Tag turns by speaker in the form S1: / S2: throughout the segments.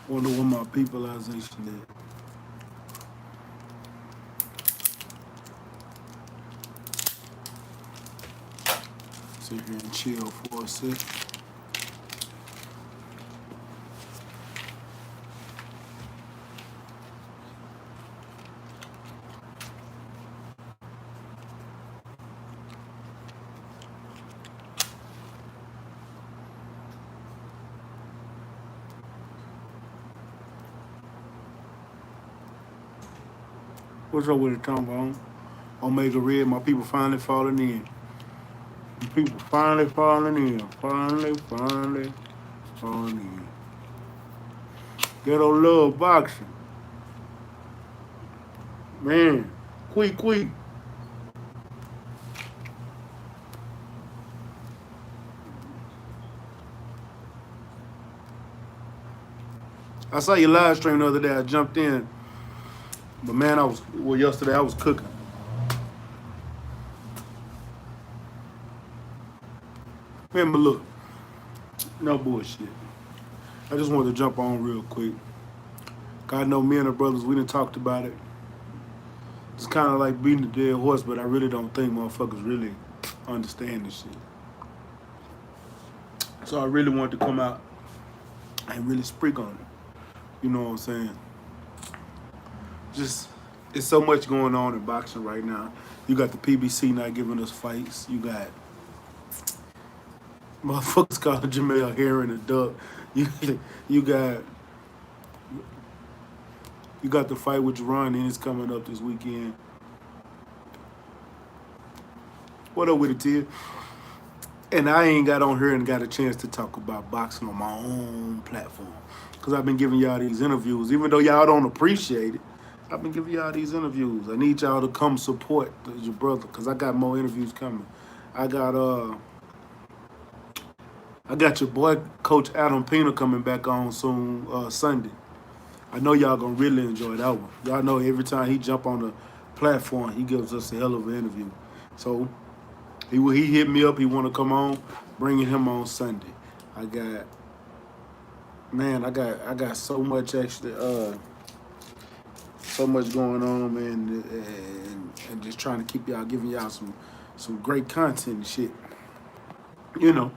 S1: Wonder where my peopleization at. Sit here and chill for a sec. What's up with it, Tom Bone? Omega Red, my people finally falling in. My people finally falling in. Finally falling in. Ghetto love boxing. Man, quick. I saw your live stream the other day. I jumped in. But man, yesterday I was cooking. Man, but look, no bullshit. I just wanted to jump on real quick. God know me and the brothers, we done talked about it. It's kind of like beating a dead horse, but I really don't think motherfuckers really understand this shit. So I really wanted to come out and really speak on it. You know what I'm saying? Just, it's so much going on in boxing right now. You got the PBC not giving us fights. You got motherfuckers calling Jamel Herring a duck. You got the fight with Jerron Ennis coming up this weekend. What up with it, Tia? And I ain't got on here and got a chance to talk about boxing on my own platform. Because I've been giving y'all these interviews. Even though y'all don't appreciate it, I've been giving y'all these interviews. I need y'all to come support your brother because I got more interviews coming. I got your boy, Coach Adam Pena, coming back on soon, Sunday. I know y'all gonna really enjoy that one. Y'all know every time he jump on the platform, he gives us a hell of an interview. So he hit me up. He want to come on, bringing him on Sunday. I got so much actually, so much going on, man, and just trying to keep y'all, giving y'all some great content and shit. You know.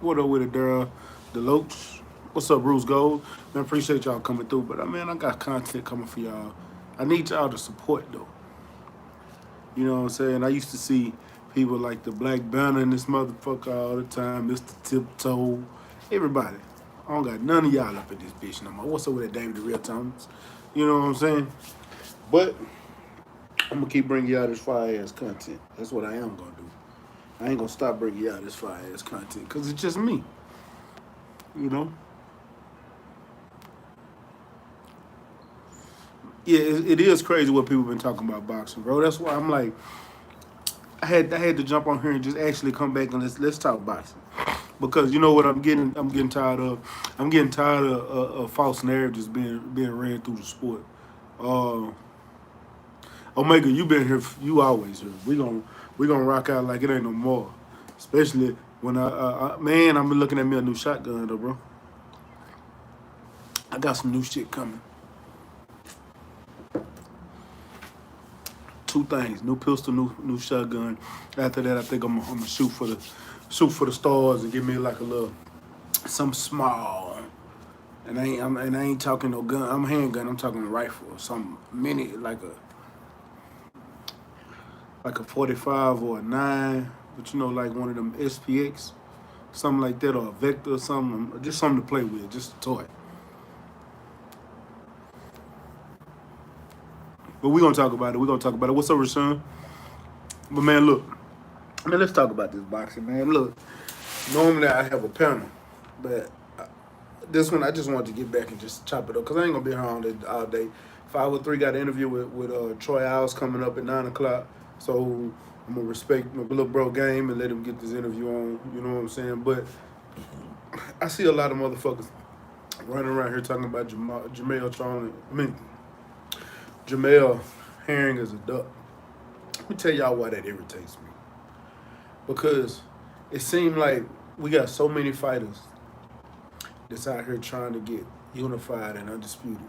S1: What up with it, Daryl Deloach? What's up, Bruce Gold? Man, appreciate y'all coming through. But, man, I got content coming for y'all. I need y'all to support, though. You know what I'm saying? I used to see people like the Black Banner in this motherfucker all the time, Mr. Tiptoe, everybody. I don't got none of y'all up in this bitch no more. What's up with that David the Real Thomas? You know what I'm saying? But I'm going to keep bringing y'all this fire-ass content. That's what I am going to do. I ain't gonna stop bringing y'all this fire-ass content because it's just me, you know? Yeah, it is crazy what people been talking about boxing, bro. That's why I'm like, I had to jump on here and just actually come back and let's talk boxing. Because you know what I'm getting tired of? I'm getting tired of false narratives being ran through the sport. Omega, you been here, you always here. We gonna rock out like it ain't no more. Especially when man, I'm looking at me a new shotgun though, bro. I got some new shit coming. Two things: new pistol, new shotgun. After that, I think I'm gonna shoot for the stars and give me like a little something small. And I ain't talking no gun. I'm handgun. I'm talking a rifle, some mini like a 45 or a 9, but you know, like one of them SPX, something like that, or a Vector or something, just something to play with, just a toy. But we're going to talk about it. What's up, Rashawn? But man, look, let's talk about this boxing, man. Look, normally I have a panel, but this one I just wanted to get back and just chop it up because I ain't going to be here all day. 503 got an interview with Troy Owls coming up at 9 o'clock. So I'm going to respect my little bro game and let him get this interview on, you know what I'm saying? But I see a lot of motherfuckers running around here talking about Jamel Herring is a duck. Let me tell y'all why that irritates me. Because it seemed like we got so many fighters that's out here trying to get unified and undisputed.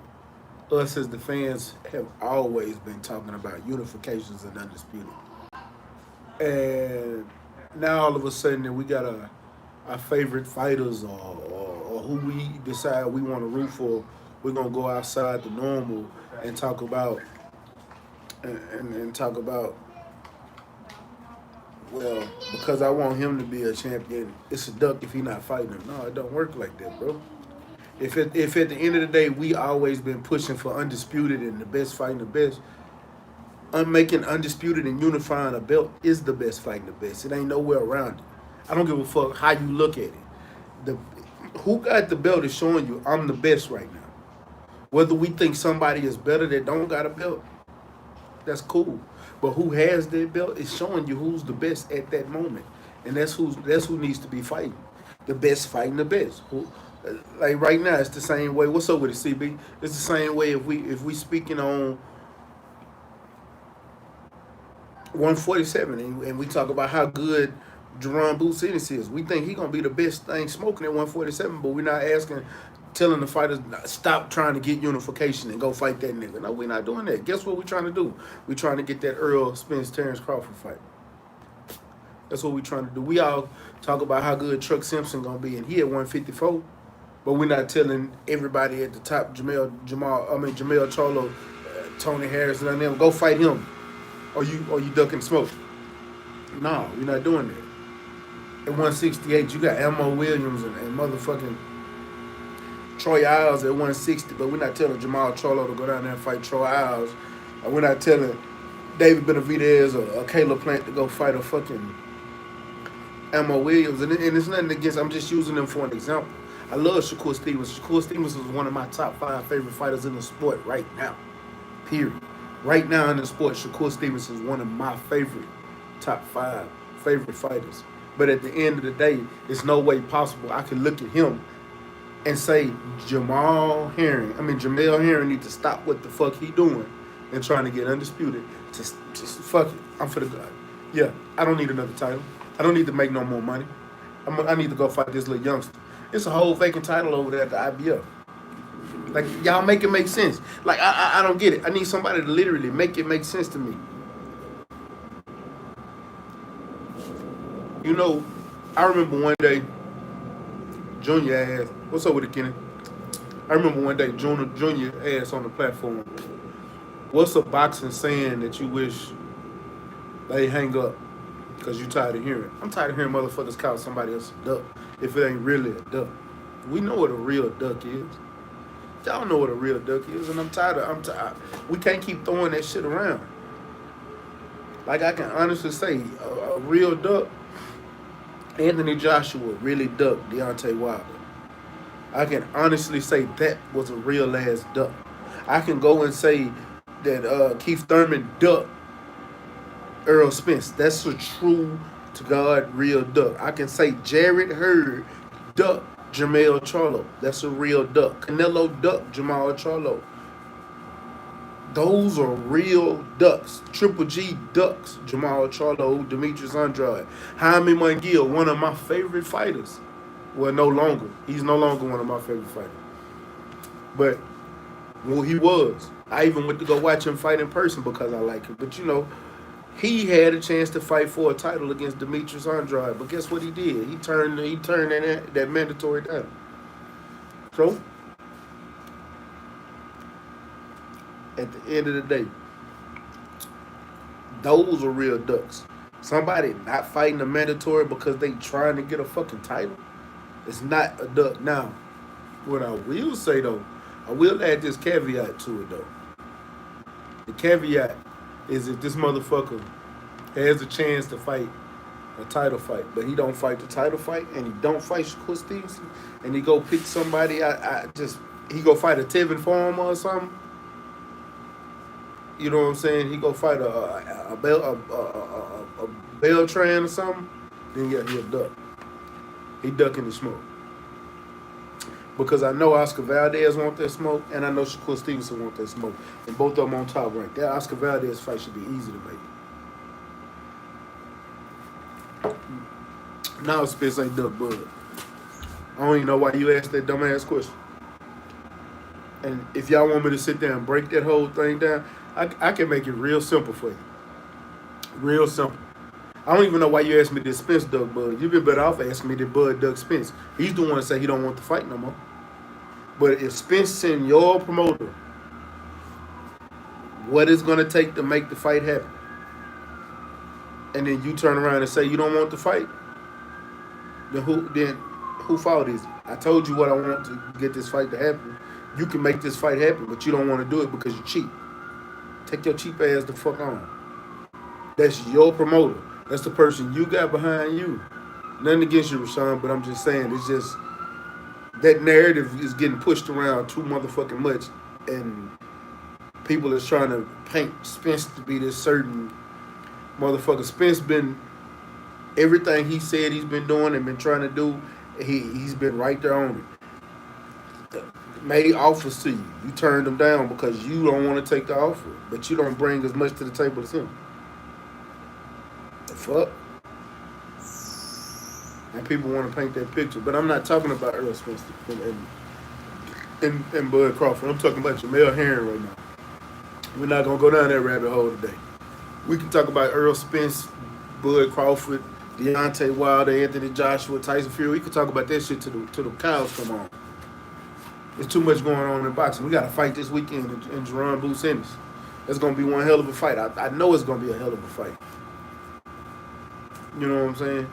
S1: Us as the fans have always been talking about unifications and undisputed. And now all of a sudden that we got our favorite fighters or who we decide we want to root for, we're gonna go outside the normal and talk about and talk about, well, because I want him to be a champion, it's a duck if he not fighting him. No, it don't work like that, bro. If at the end of the day we always been pushing for undisputed and the best fighting the best, making undisputed and unifying a belt is the best fighting the best. It ain't nowhere around it. I don't give a fuck how you look at it. The who got the belt is showing you I'm the best right now. Whether we think somebody is better that don't got a belt, that's cool. But who has that belt is showing you who's the best at that moment, and that's who needs to be fighting. The best fighting the best. Who, like right now, it's the same way. What's up with it, CB? It's the same way if we speaking on 147 and we talk about how good Jerome Boots Ennis is. We think he gonna be the best thing smoking at 147, but we're not telling the fighters stop trying to get unification and go fight that nigga. No, we're not doing that. Guess what we're trying to do? We're trying to get that Earl Spence Terrence Crawford fight. That's what we're trying to do. We all talk about how good Truck Simpson gonna be, and he at 154. But we're not telling everybody at the top, Jamel Charlo, Tony Harris, and them, go fight him. Or you ducking smoke. No, we're not doing that. At 168, you got Elmo Williams and motherfucking Troy Isles at 160, but we're not telling Jamal Charlo to go down there and fight Troy Isles. Or we're not telling David Benavidez or Caleb Plant to go fight a fucking Elmo Williams. And it's nothing against, I'm just using them for an example. I love Shakur Stevens. Shakur Stevens is one of my top 5 favorite fighters in the sport right now. Period. Right now in the sport, Shakur Stevens is one of my favorite top 5 favorite fighters. But at the end of the day, it's no way possible I can look at him and say Jamel Herring needs to stop what the fuck he doing and trying to get undisputed. Just fuck it. I'm for the God. Yeah, I don't need another title. I don't need to make no more money. I need to go fight this little youngster. It's a whole vacant title over there at the IBF. Like, y'all make it make sense. Like, I don't get it. I need somebody to literally make it make sense to me. You know, I remember one day, Junior asked, what's up with it, Kenny? I remember one day, Junior asked on the platform, what's a boxing saying that you wish they hang up because you tired of hearing? I'm tired of hearing motherfuckers call somebody else a duck if it ain't really a duck. We know what a real duck is. Y'all know what a real duck is, and I'm tired. We can't keep throwing that shit around. Like, I can honestly say, a real duck, Anthony Joshua really ducked Deontay Wilder. I can honestly say that was a real ass duck. I can go and say that Keith Thurman ducked Earl Spence. That's a true to God real duck. I can say Jared Hurd ducked Jamel Charlo. That's a real duck. Canelo ducked Jamal Charlo. Those are real ducks. Triple G ducks Jamal Charlo, Demetrius Andrade. Jaime Munguia, one of my favorite fighters. Well, no longer. He's no longer one of my favorite fighters. But, well, he was. I even went to go watch him fight in person because I like him. But, you know, he had a chance to fight for a title against Demetrius Andrade. But guess what he did? He turned that mandatory down. So, at the end of the day, those are real ducks. Somebody not fighting a mandatory because they trying to get a fucking title, it's not a duck. Now, what I will say, though, I will add this caveat to it, though. The caveat is if this motherfucker has a chance to fight a title fight, but he don't fight the title fight, and he don't fight Shakur Stevenson, and he go pick somebody, he go fight a Tevin Farmer or something. You know what I'm saying? He go fight a Beltran or something. Then yeah, he a duck. He ducking the smoke. Because I know Oscar Valdez want that smoke, and I know Shakur Stevenson want that smoke. And both of them on top rank. That Oscar Valdez fight should be easy to make. Now Spence ain't Duck Bud. I don't even know why you asked that dumbass question. And if y'all want me to sit there and break that whole thing down, I can make it real simple for you. Real simple. I don't even know why you asked me this Spence Duck Bud. You'd be better off asking me did Bud Duck Spence. He's the one that say he don't want to fight no more. But if Spence send your promoter what it's gonna take to make the fight happen, and then you turn around and say you don't want to fight, then who fault is it? I told you what I want to get this fight to happen. You can make this fight happen, but you don't want to do it because you're cheap. Take your cheap ass the fuck on. That's your promoter. That's the person you got behind you. Nothing against you, Rashawn, but I'm just saying, it's just that narrative is getting pushed around too motherfucking much, and people is trying to paint Spence to be this certain motherfucker. Spence been everything he said he's been doing and been trying to do. He's been right there on it. Made offers to you. You turned them down because you don't want to take the offer, but you don't bring as much to the table as him. The fuck? And people want to paint that picture, but I'm not talking about Earl Spence and Bud Crawford. I'm talking about Jamel Herring right now. We're not gonna go down that rabbit hole today. We can talk about Earl Spence, Bud Crawford, Deontay Wilder, Anthony Joshua, Tyson Fury. We can talk about that shit till the cows come on. There's too much going on in boxing. We got a fight this weekend in Jerron Boots Ennis. It's gonna be one hell of a fight. I know it's gonna be a hell of a fight. You know what I'm saying?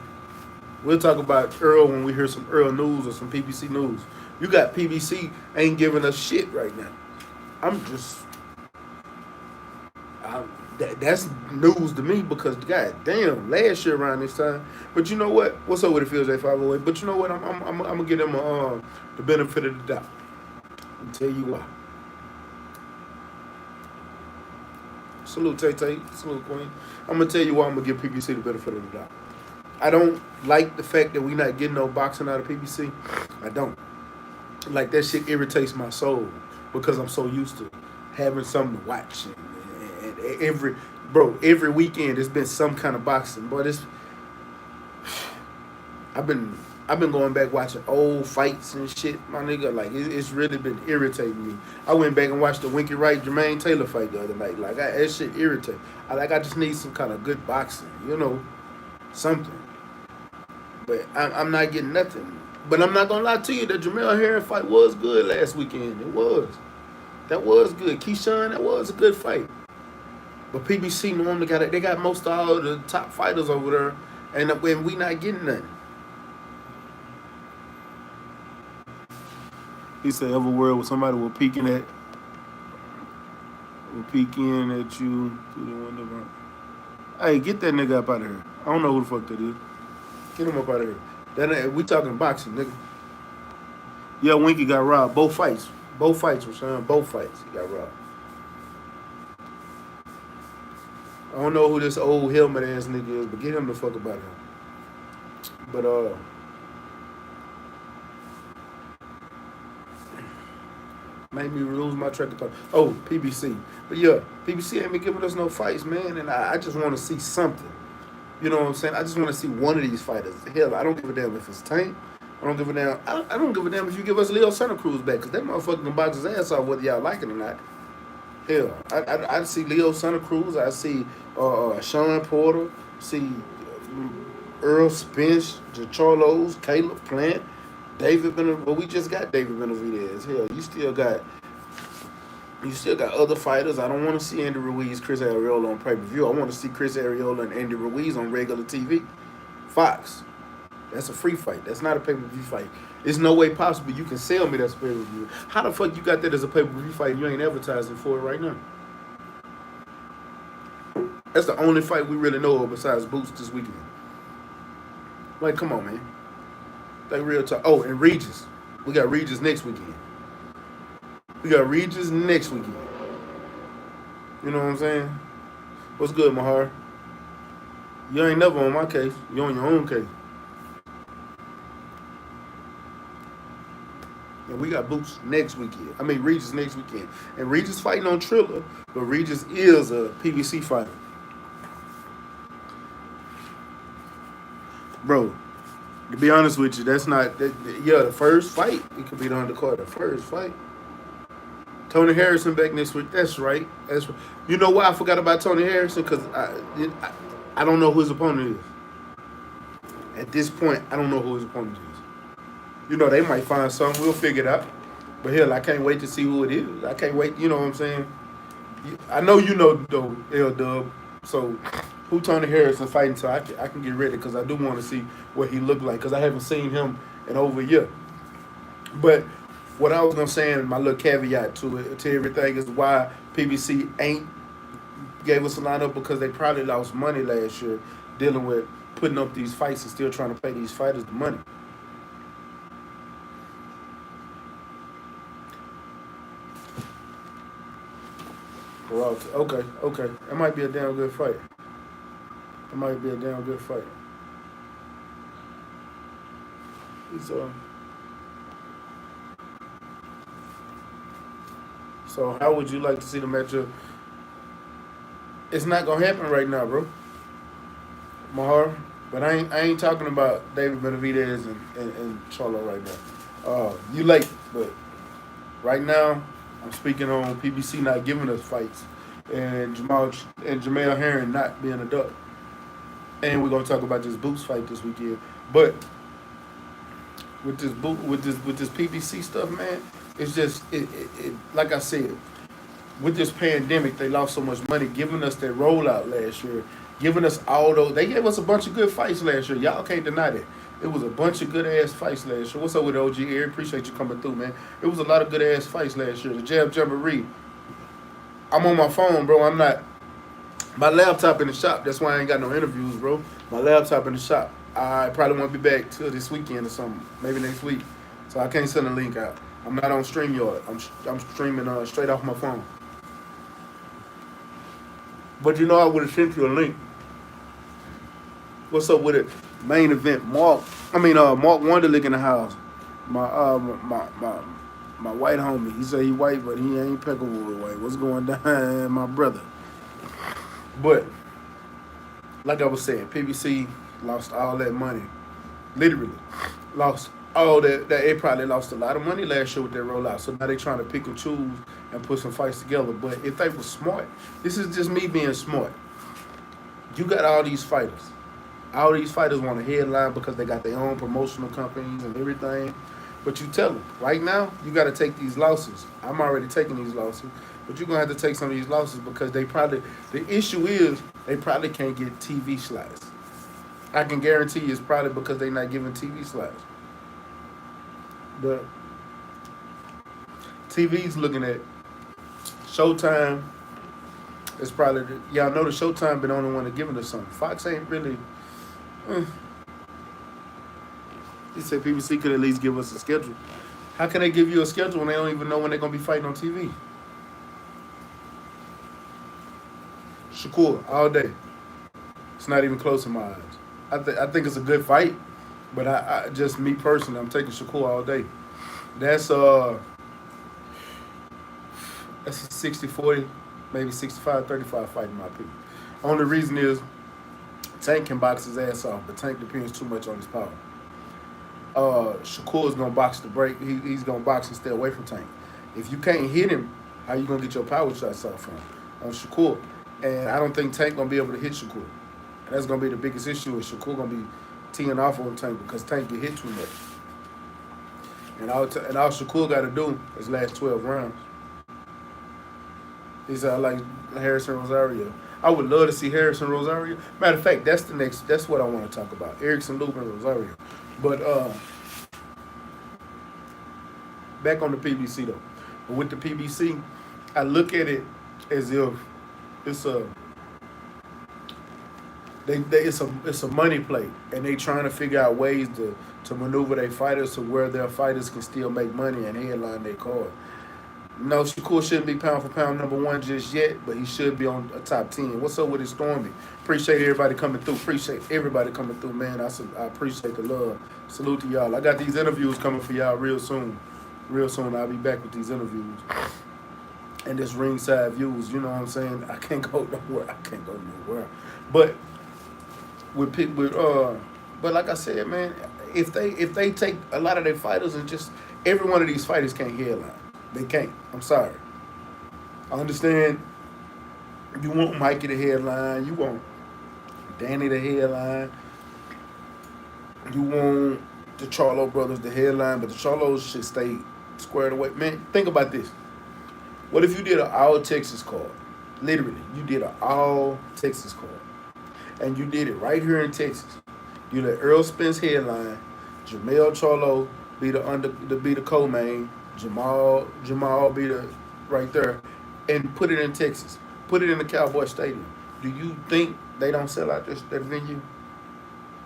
S1: We'll talk about Earl when we hear some Earl news or some PBC news. You got PBC ain't giving us shit right now. That's news to me because, god damn, last year around this time. But you know what? What's up with the Fields A508? But you know what? I'm gonna give them the benefit of the doubt. I'll tell you why. Salute Tay-Tay. Salute Queen. I'm gonna tell you why I'm gonna give PBC the benefit of the doubt. I don't like the fact that we not getting no boxing out of PBC. I don't. Like, that shit irritates my soul because I'm so used to having something to watch. And every weekend there's been some kind of boxing. But I've been going back watching old fights and shit, my nigga. Like, it's really been irritating me. I went back and watched the Winky Wright Jermaine Taylor fight the other night. Like, that shit irritating. I just need some kind of good boxing, you know, something. But I'm not getting nothing. But I'm not gonna lie to you, the Jamel Herring fight was good last weekend. It was. That was good. Keyshawn, that was a good fight. But PBC normally they got most of all the top fighters over there, and when we not getting nothing. He said, "Ever world where somebody will peek in at you through the window." Hey, get that nigga up out of here. I don't know who the fuck that is. Get him up out of here. We talking boxing, nigga. Yeah, Winky got robbed. Both fights, Rashawn. Both fights, he got robbed. I don't know who this old helmet ass nigga is, but get him the fuck up out of here. But made me lose my track of thought. Oh, PBC. But yeah, PBC ain't been giving us no fights, man, and I just want to see something. You know what I'm saying? I just want to see one of these fighters. Hell, I don't give a damn if it's Tank. I don't give a damn. I don't give a damn if you give us Leo Santa Cruz back, because that motherfucker can box his ass off whether y'all like it or not. Hell, I see Leo Santa Cruz. I see Sean Porter. See Earl Spence, Charlos, Caleb Plant, David Benavidez. Well, we just got David Benavidez. Hell, you still got other fighters. I don't want to see Andy Ruiz, Chris Arreola on pay-per-view. I want to see Chris Arreola and Andy Ruiz on regular TV. Fox. That's a free fight. That's not a pay-per-view fight. There's no way possible you can sell me that's a pay-per-view. How the fuck you got that as a pay-per-view fight and you ain't advertising for it right now? That's the only fight we really know of besides Boots this weekend. Like, come on, man. Like, real talk. Oh, and Regis. We got Regis next weekend. You know what I'm saying? What's good, Mahar? You ain't never on my case. You on your own case. And we got Boots next weekend. I mean, Regis next weekend. And Regis fighting on Triller, but Regis is a PBC fighter. Bro, To be honest with you, that's not. Yeah, the first fight, it could be the undercard. The first fight. Tony Harrison back next week. That's right. That's right. You know why I forgot about Tony Harrison? Because I don't know who his opponent is. At this point, I don't know who his opponent is. You know, they might find something. We'll figure it out. But hell, I can't wait to see who it is. I can't wait. You know what I'm saying? I know you know, though, L-Dub. So, who Tony Harrison fighting? So I can get ready because I do want to see what he looked like because I haven't seen him in over a year. But what I was going to say, and my little caveat to everything, is why PBC ain't gave us a lineup because they probably lost money last year dealing with putting up these fights and still trying to pay these fighters the money. Okay. That might be a damn good fight. It might be a damn good fight. So how would you like to see the matchup? It's not gonna happen right now, bro. Mahar. But I ain't talking about David Benavidez and Charlo right now. You late, but right now I'm speaking on PBC not giving us fights and Jamel Herring not being a duck. And we're gonna talk about this Boots fight this weekend. But with this PBC stuff, man, it's just it like I said, with this pandemic, they lost so much money giving us that rollout last year, giving us all those. They gave us a bunch of good fights last year. Y'all can't deny that. It was a bunch of good ass fights last year. What's up with OG Eric? Appreciate you coming through, man. It was a lot of good ass fights last year. The Jab Jamboree. I'm on my phone, bro. I'm not. My laptop in the shop. That's why I ain't got no interviews, bro. My laptop in the shop. I probably won't be back till this weekend or something. Maybe next week. So I can't send a link out. I'm not on StreamYard. I'm streaming straight off my phone. But you know I would have sent you a link. What's up with it? Main event. Mark Wonderlick in the house. My white homie. He said he white, but he ain't Peckerwood white. What's going down, my brother? But like I was saying, PBC lost all that money. Literally lost all that. They probably lost a lot of money last year with their rollout. So now they trying to pick and choose and put some fights together. But if they were smart, this is just me being smart. You got all these fighters. All these fighters want a headline because they got their own promotional companies and everything. But you tell them, right now, you got to take these losses. I'm already taking these losses. But you're going to have to take some of these losses because the issue is they probably can't get TV slots. I can guarantee you it's probably because they're not giving TV slots. The TV's looking at Showtime. It's probably, y'all know the Showtime been the only one to giving us something. Fox ain't really. He said PBC could at least give us a schedule. How can they give you a schedule when they don't even know when they're going to be fighting on TV? Shakur, all day. It's not even close in my eyes. I think it's a good fight, but I just me personally, I'm taking Shakur all day. That's a 60-40, maybe 65-35 fight in my opinion. Only reason is Tank can box his ass off, but Tank depends too much on his power. Shakur is gonna box the break. He's gonna box and stay away from Tank. If you can't hit him, how you gonna get your power shots off from on Shakur? And I don't think Tank gonna be able to hit Shakur. And that's gonna be the biggest issue. Is Shakur gonna be teeing off on Tank because Tank get hit too much. And all Shakur got to do is last 12 rounds. He's like Harrison Rosario. I would love to see Harrison Rosario. Matter of fact, that's what I want to talk about. Erickson, Luke, and Rosario. But back on the PBC though. But with the PBC, I look at it as if it's a money play, and they trying to figure out ways to maneuver their fighters to where their fighters can still make money and headline their card. No, Shakur shouldn't be pound for pound #1 just yet, but he should be on a top 10. What's up with it, Stormy? Appreciate everybody coming through. Appreciate everybody coming through, man. I appreciate the love. Salute to y'all. I got these interviews coming for y'all real soon. Real soon, I'll be back with these interviews. And this ringside views, you know what I'm saying? I can't go nowhere. But but like I said, man, if they take a lot of their fighters and just every one of these fighters can't headline. They can't. I'm sorry. I understand you want Mikey to headline, you want Danny to headline, you want the Charlo brothers to headline, but the Charlos should stay squared away. Man, think about this. What if you did an all Texas card? Literally, you did an all Texas card. And you did it right here in Texas. You let Earl Spence headline, Jamel Charlo be the co-main, Jamal be the right there, and put it in Texas. Put it in the Cowboy Stadium. Do you think they don't sell out that venue?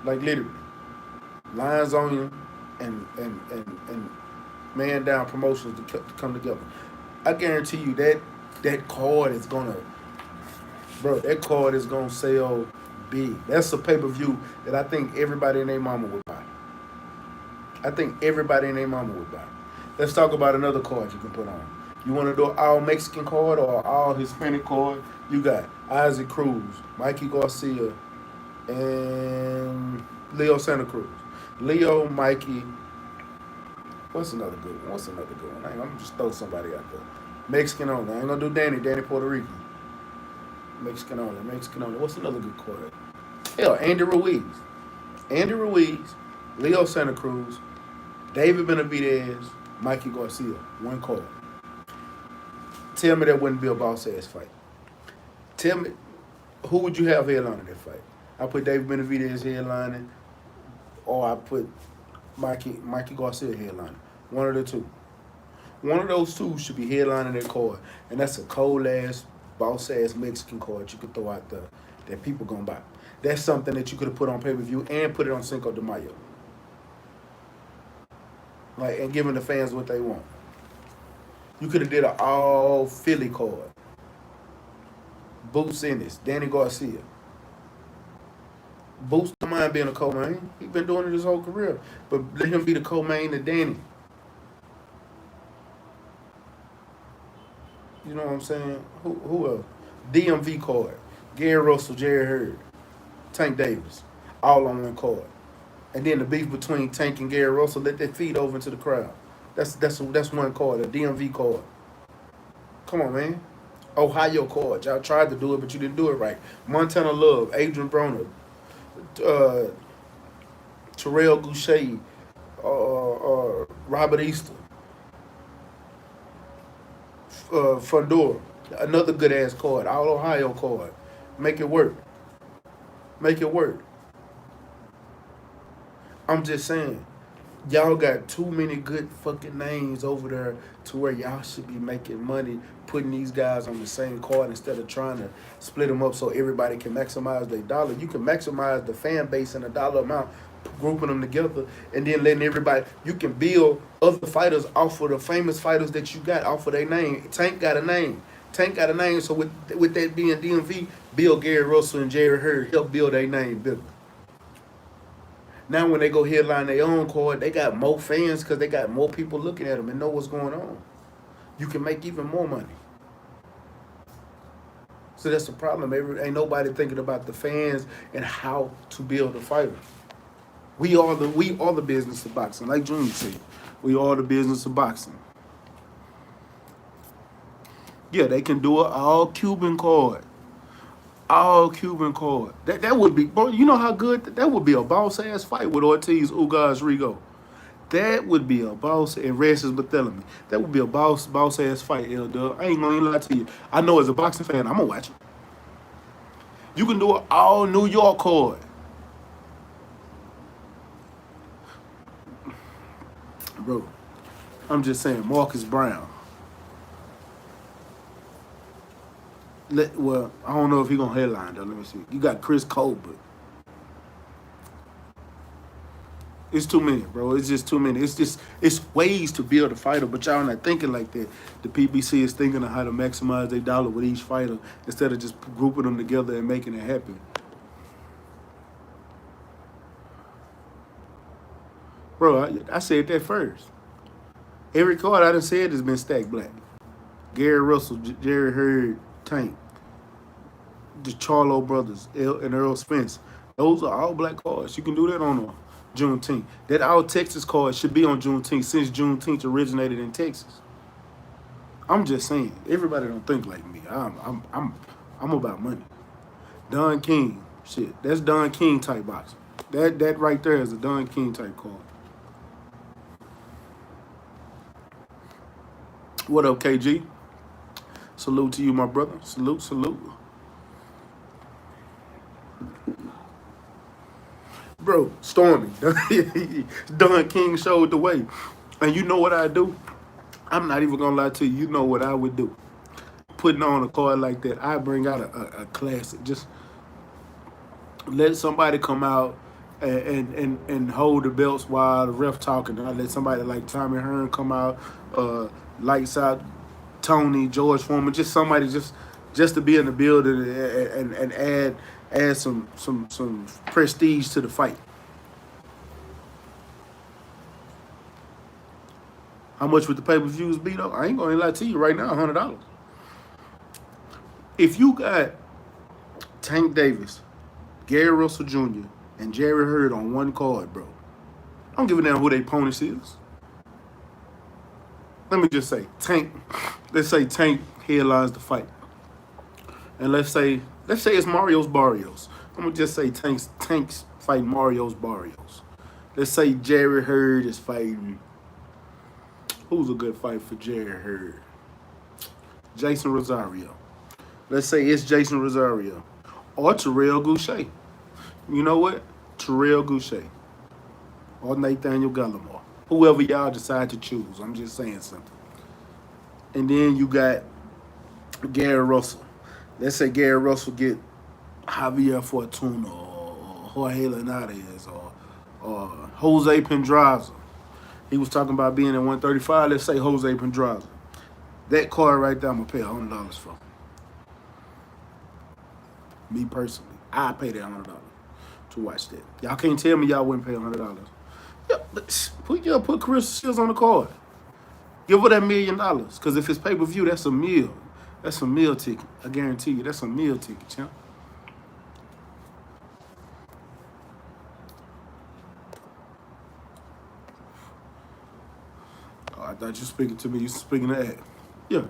S1: Like literally. Lines on you and man down promotions to come together. I guarantee you that card is gonna, bro, that card is gonna sell big. That's a pay-per-view that I think everybody and their mama would buy. I think everybody and their mama would buy. Let's talk about another card you can put on. You want to do an all Mexican card or an all Hispanic card? You got Isaac Cruz, Mikey Garcia, and Leo Santa Cruz. Leo, Mikey. What's another good one? I'm gonna just throw somebody out there. Mexican only. I ain't gonna do Danny Puerto Rican. Mexican only. What's another good card? Hell, Andy Ruiz, Leo Santa Cruz, David Benavidez, Mikey Garcia. One card. Tell me that wouldn't be a boss ass fight. Tell me, who would you have headlining that fight? I put David Benavidez headlining, or I put Mikey Garcia headlining. One of the two. One of those two should be headlining that card, and that's a cold ass, boss ass Mexican card you could throw out there that people gonna buy. That's something that you could have put on pay-per-view and put it on Cinco de Mayo. Like, and giving the fans what they want. You could have did an all Philly card. Boots Ennis, Danny Garcia. Boots don't mind being a co-main. He's been doing it his whole career. But let him be the co-main to Danny. You know what I'm saying? Who else? DMV card. Gary Russell, Jerry Hurd, Tank Davis. All on one card. And then the beef between Tank and Gary Russell, let that feed over into the crowd. That's one card, a DMV card. Come on, man. Ohio card. Y'all tried to do it, but you didn't do it right. Montana Love, Adrian Broner, Terrell Goucher, Robert Easter, Fundora. Another good ass card. All Ohio card. Make it work. I'm just saying, y'all got too many good fucking names over there to where y'all should be making money putting these guys on the same card instead of trying to split them up so everybody can maximize their dollar. You can maximize the fan base and the dollar amount, grouping them together, and then letting everybody, you can build other fighters off of the famous fighters that you got off of their name. Tank got a name, so with that being DMV, build Gary Russell and Jerry Hurd, help build their name bigger. Now when they go headline their own card, they got more fans because they got more people looking at them and know what's going on. You can make even more money. So that's the problem. Ain't nobody thinking about the fans and how to build a fighter. We are the business of boxing. Like Junior said, we are the business of boxing. Yeah, they can do an all Cuban card. All Cuban card. That would be, bro, you know how good that would be, a boss ass fight with Ortiz, Ugas, Rigo. That would be a boss, and Rest is Bartholomew. That would be a boss ass fight, L-Dub. I ain't gonna lie to you. I know as a boxing fan, I'm gonna watch it. You can do an all New York card. Bro, I'm just saying, Marcus Brown. Well, I don't know if he's gonna headline though. Let me see. You got Chris Colbert. It's too many, bro. It's just too many. It's ways to build a fighter, but y'all not thinking like that. The PBC is thinking of how to maximize their dollar with each fighter instead of just grouping them together and making it happen. Bro, I said that first. Every card I done said has been stacked black. Gary Russell, Jerry Hurd, Tank, the Charlo brothers, and Earl Spence, Those are all black cards. You can do that on Juneteenth. That all Texas card should be on Juneteenth since Juneteenth originated in Texas. I'm just saying, everybody don't think like me. I'm about money. Don King, shit, that's Don King type boxing. That right there is a Don King type card. What up, KG? Salute to you, my brother. Salute, salute. Bro, Stormy. Don King showed the way. And you know what I do? I'm not even gonna lie to you. You know what I would do? Putting on a card like that, I bring out a classic. Just let somebody come out and hold the belts while the ref talking. I let somebody like Tommy Hearn come out, lights out, Tony, George Foreman, just somebody just to be in the building and add some prestige to the fight. How much would the pay-per-views be though? I ain't gonna lie to you right now, $100. If you got Tank Davis, Gary Russell Jr., and Jerry Hurd on one card, bro, I don't give a damn who their opponent is. Let me just say, Tank. Let's say Tank headlines the fight, and let's say it's Mario's Barrios. I'm gonna just say Tank's fighting Mario's Barrios. Let's say Jerry Hurd is fighting. Who's a good fight for Jerry Hurd? Jason Rosario. Let's say it's Jason Rosario or Terrell Goucher. You know what? Terrell Goucher or Nathaniel Gallimore. Whoever y'all decide to choose. I'm just saying something. And then you got Gary Russell. Let's say Gary Russell get Javier Fortuna or Jorge Linares or Jose Pedraza. He was talking about being at 135. Let's say Jose Pedraza. That card right there, I'm going to pay $100 for. Me personally. I pay that $100 to watch that. Y'all can't tell me y'all wouldn't pay $100. Yeah, put Chris Shields on the card. Give her that $1 million. Because if it's pay-per-view, that's a meal. That's a meal ticket. I guarantee you, that's a meal ticket, champ. Oh, I thought you were speaking to me. You speaking to that. Yeah.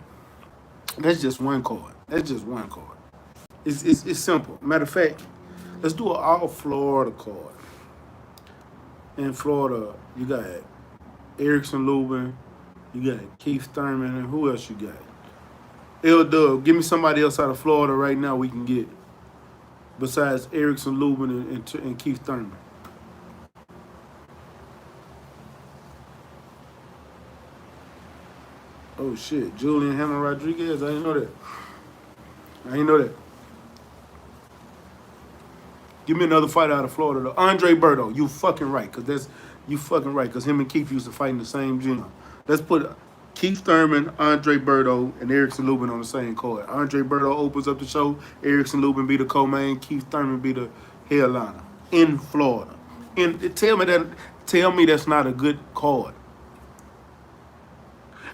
S1: That's just one card. That's just one card. It's simple. Matter of fact, let's do an all Florida card. In Florida, you got Erickson Lubin, you got Keith Thurman, and who else you got? L-Dub. Give me somebody else out of Florida right now we can get besides Erickson Lubin and Keith Thurman. Oh, shit. Julian Hammer Rodriguez? I didn't know that. Give me another fighter out of Florida, though. Andre Berto. You fucking right, because him and Keith used to fight in the same gym. Let's put Keith Thurman, Andre Berto, and Erickson Lubin on the same card. Andre Berto opens up the show. Erickson Lubin be the co-main. Keith Thurman be the headliner in Florida. And tell me that's not a good card.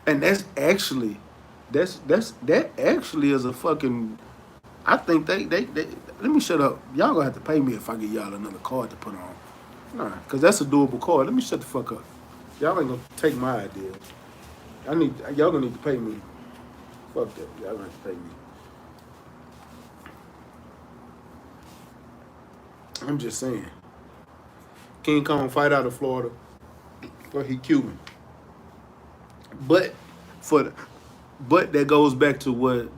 S1: And that actually is a fucking. I think they let me shut up. Y'all gonna have to pay me if I get y'all another card to put on. Nah, cause that's a doable card. Let me shut the fuck up. Y'all ain't gonna take my idea. Y'all gonna need to pay me. Fuck that. Y'all gonna have to pay me. I'm just saying. King Kong fight out of Florida. Well, he Cuban. But that goes back to what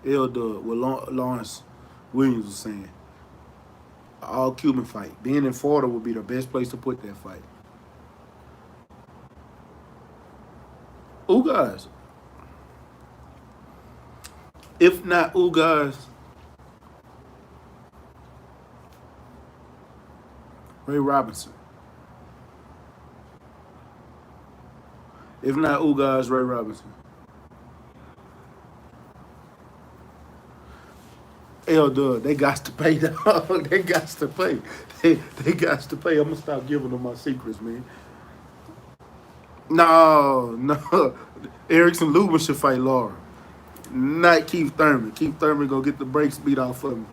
S1: L-Dub, what Lawrence Williams was saying. All Cuban fight. Being in Florida would be the best place to put that fight. Ugas. If not Ugas, Ray Robinson. If not Ugas, Ray Robinson. L-Dub, they got to pay, dog. They got to pay. They got to pay. I'm going to stop giving them my secrets, man. No. Erickson Lubin should fight Laura. Not Keith Thurman. Keith Thurman gonna get the brakes beat off of me.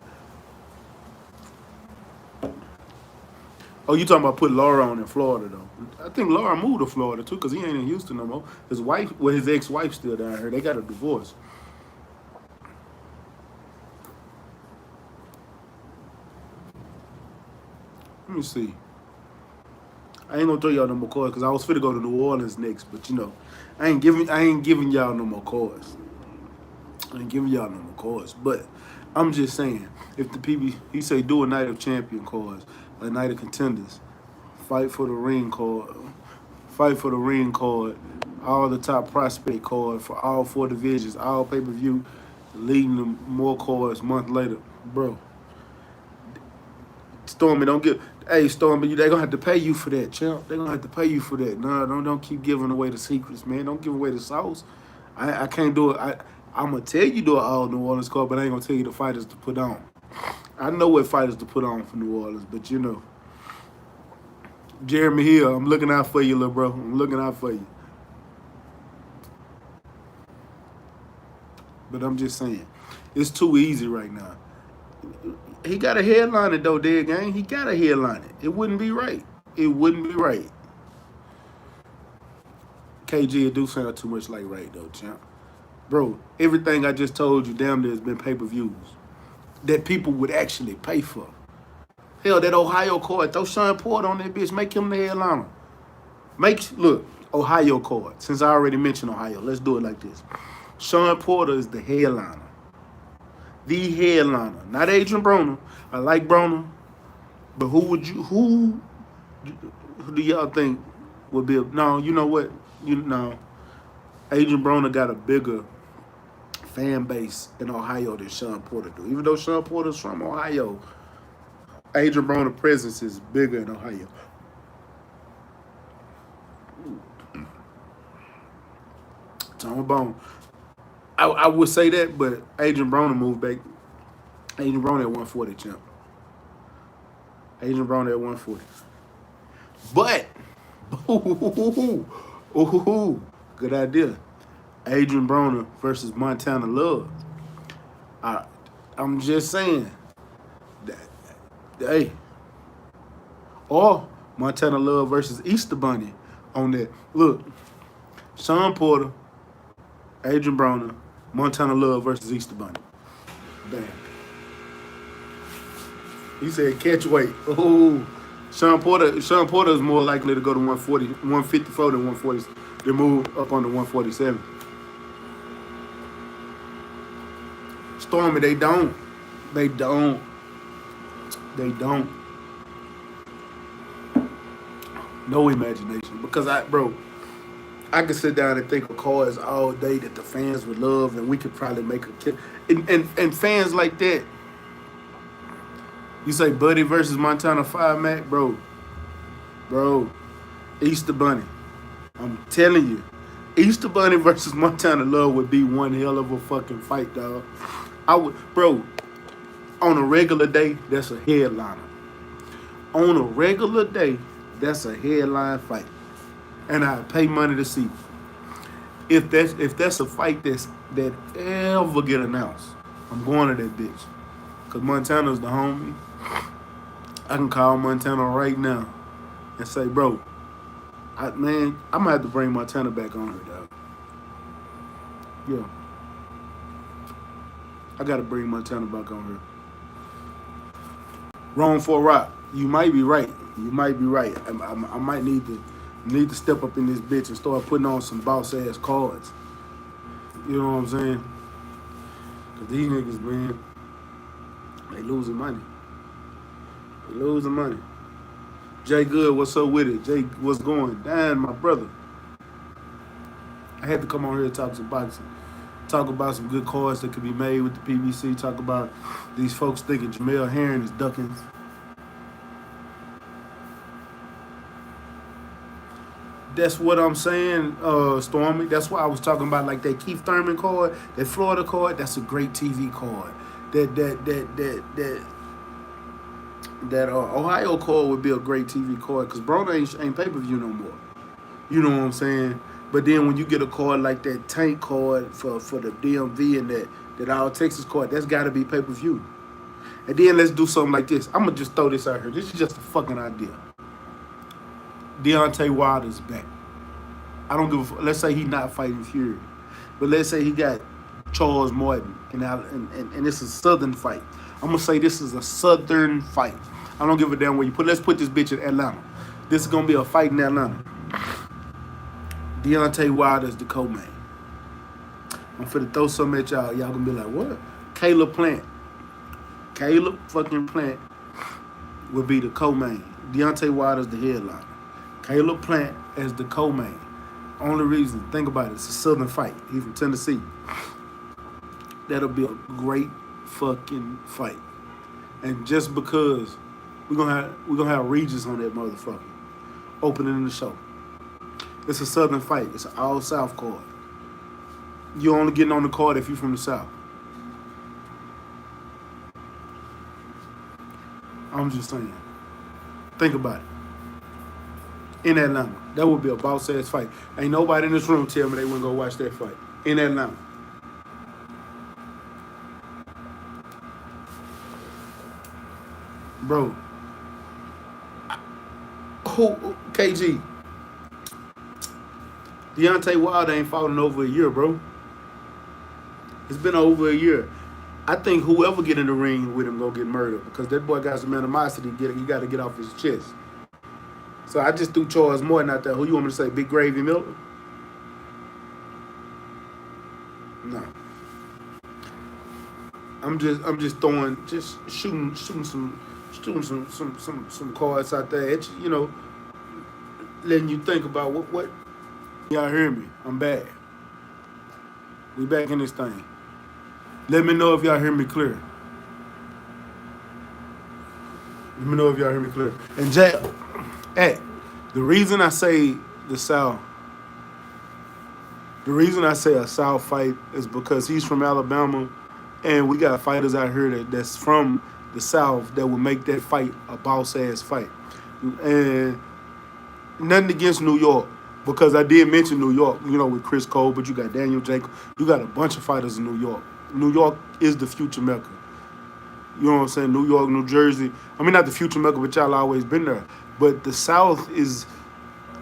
S1: Oh, you talking about put Laura on in Florida though? I think Laura moved to Florida too, cause he ain't in Houston no more. His wife, well, his ex-wife still down here. They got a divorce. Let me see. I ain't gonna throw y'all no more cards because I was finna go to New Orleans next, but you know, I ain't giving y'all no more cards. I ain't giving y'all no more cards. But I'm just saying, if the PB he say do a night of champion cards, a night of contenders, fight for the ring card, all the top prospect card for all 4 divisions, all pay-per-view, leading them more cards a month later, bro. Stormy, don't give. Hey, Stormy, they gonna have to pay you for that, champ. They gonna have to pay you for that. No, don't keep giving away the secrets, man. Don't give away the sauce. I can't do it. I'm gonna tell you do an all New Orleans card, but I ain't gonna tell you the fighters to put on. I know what fighters to put on for New Orleans, but you know, Jeremy Hill, I'm looking out for you, little bro. I'm looking out for you. But I'm just saying, it's too easy right now. He got a headline it though, dead gang. He got a headline it. It wouldn't be right. It wouldn't be right. KG, it do sound too much like right though, champ. Bro, everything I just told you damn near has been pay-per-views that people would actually pay for. Hell, that Ohio card, throw Sean Porter on that bitch. Make him the headliner. Look, Ohio card. Since I already mentioned Ohio, let's do it like this. Sean Porter is the headliner. The headliner. Not Adrian Broner. I like Broner. But who do y'all think would be no, you know what? Adrian Broner got a bigger fan base in Ohio than Sean Porter do. Even though Sean Porter's from Ohio, Adrian Broner's presence is bigger in Ohio. Tom Bone. I would say that, but Adrian Broner moved back. Adrian Broner at 140, champ. Adrian Broner at 140. But, good idea. Adrian Broner versus Montana Love. I'm just saying. Hey. Or Montana Love versus Easter Bunny on that. Look, Sean Porter, Adrian Broner, Montana Love versus Easter Bunny. Bam. He said catch weight. Oh, Sean Porter is more likely to go to 154 than 140. They move up on the 147. Stormy, they don't. No imagination. Because I could sit down and think of cards all day that the fans would love, and we could probably make a kid. And fans like that. You say Buddy versus Montana 5 Mac, bro, Easter Bunny. I'm telling you, Easter Bunny versus Montana Love would be one hell of a fucking fight, dog. On a regular day, that's a headliner. On a regular day, that's a headline fight, and I pay money to see. If that's a fight that ever get announced, I'm going to that bitch. Cause Montana's the homie. I can call Montana right now and say, bro, I'm gonna have to bring Montana back on her, dog. Yeah. I gotta bring Montana back on her. Wrong for a rock. You might be right. I might need to step up in this bitch and start putting on some boss ass cards. You know what I'm saying? Cause these niggas, man, they losing money. Jay Good, what's up with it? Jay, what's going? Damn, my brother. I had to come on here and talk some boxing. Talk about some good cards that could be made with the PBC. Talk about these folks thinking Jamel Herring is ducking. That's what I'm saying, Stormy. That's why I was talking about like that Keith Thurman card, that Florida card. That's a great TV card. That Ohio card would be a great TV card because Broner ain't pay-per-view no more. You know what I'm saying? But then when you get a card like that Tank card for the DMV and that All Texas card, that's got to be pay-per-view. And then let's do something like this. I'm going to just throw this out here. This is just a fucking idea. Deontay Wilder's back. I don't give a let's say he's not fighting Fury. But let's say he got Charles Martin and it's a southern fight. I'm going to say this is a southern fight. I don't give a damn where you put. Let's put this bitch in Atlanta. This is going to be a fight in Atlanta. Deontay Wilder's the co-main. I'm finna throw something at y'all. Y'all gonna be like, what? Caleb fucking Plant would be the co-main. Deontay Wilder's the headliner. Caleb Plant as the co-main. Only reason, think about it, it's a southern fight. He's from Tennessee. That'll be a great fucking fight. And just because we're gonna have Regis on that motherfucker opening the show. It's a southern fight. It's an all-South card. You're only getting on the card if you're from the South. I'm just saying. Think about it. In Atlanta. That would be a boss-ass fight. Ain't nobody in this room tell me they wouldn't go watch that fight. In Atlanta. Bro. Who, KG? Deontay Wilder ain't fought in over a year, bro. It's been over a year. I think whoever get in the ring with him gonna get murdered because that boy got some animosity. He got to get off his chest. So I just threw Charles Morton out there. Who you want me to say? Big Gravy Miller? No. I'm just throwing, just shooting some cards out there. It's, you know, letting you think about what. Y'all hear me? I'm back. We back in this thing. Let me know if y'all hear me clear. Let me know if y'all hear me clear. And Jay, hey, the reason I say the South, the reason I say a South fight is because he's from Alabama, and we got fighters out here that's from the South that will make that fight a boss-ass fight. And nothing against New York. Because I did mention New York, you know, with Chris Cole, but you got Daniel Jacob. You got a bunch of fighters in New York. New York is the future Mecca. You know what I'm saying? New York, New Jersey. I mean, not the future Mecca, but y'all always been there. But the South is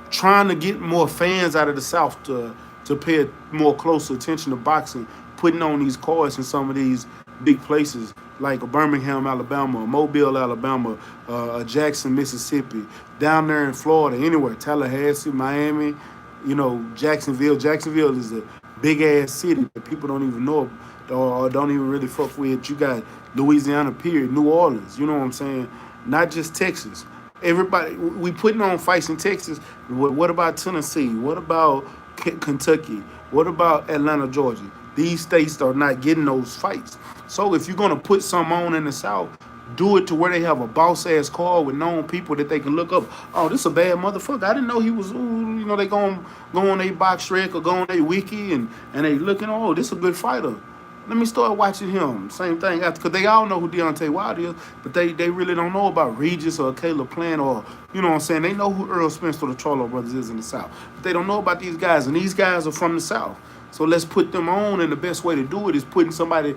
S1: trying to get more fans out of the South to pay more closer attention to boxing, putting on these cards in some of these big places like Birmingham, Alabama, Mobile, Alabama, Jackson, Mississippi, down there in Florida, anywhere, Tallahassee, Miami, you know, Jacksonville. Jacksonville is a big-ass city that people don't even know or don't even really fuck with. You got Louisiana, period, New Orleans, you know what I'm saying? Not just Texas. Everybody, we putting on fights in Texas. What about Tennessee? What about Kentucky? What about Atlanta, Georgia? These states are not getting those fights. So if you're going to put some on in the South, do it to where they have a boss-ass card with known people that they can look up. Oh, this is a bad motherfucker. I didn't know he was, you know, they go on a box rec or go on a wiki and they looking, oh, this is a good fighter. Let me start watching him. Same thing. Because they all know who Deontay Wilder is, but they really don't know about Regis or Caleb Plant or, you know what I'm saying? They know who Earl Spencer or the Charlo brothers is in the South. But they don't know about these guys, and these guys are from the South. So let's put them on, and the best way to do it is putting somebody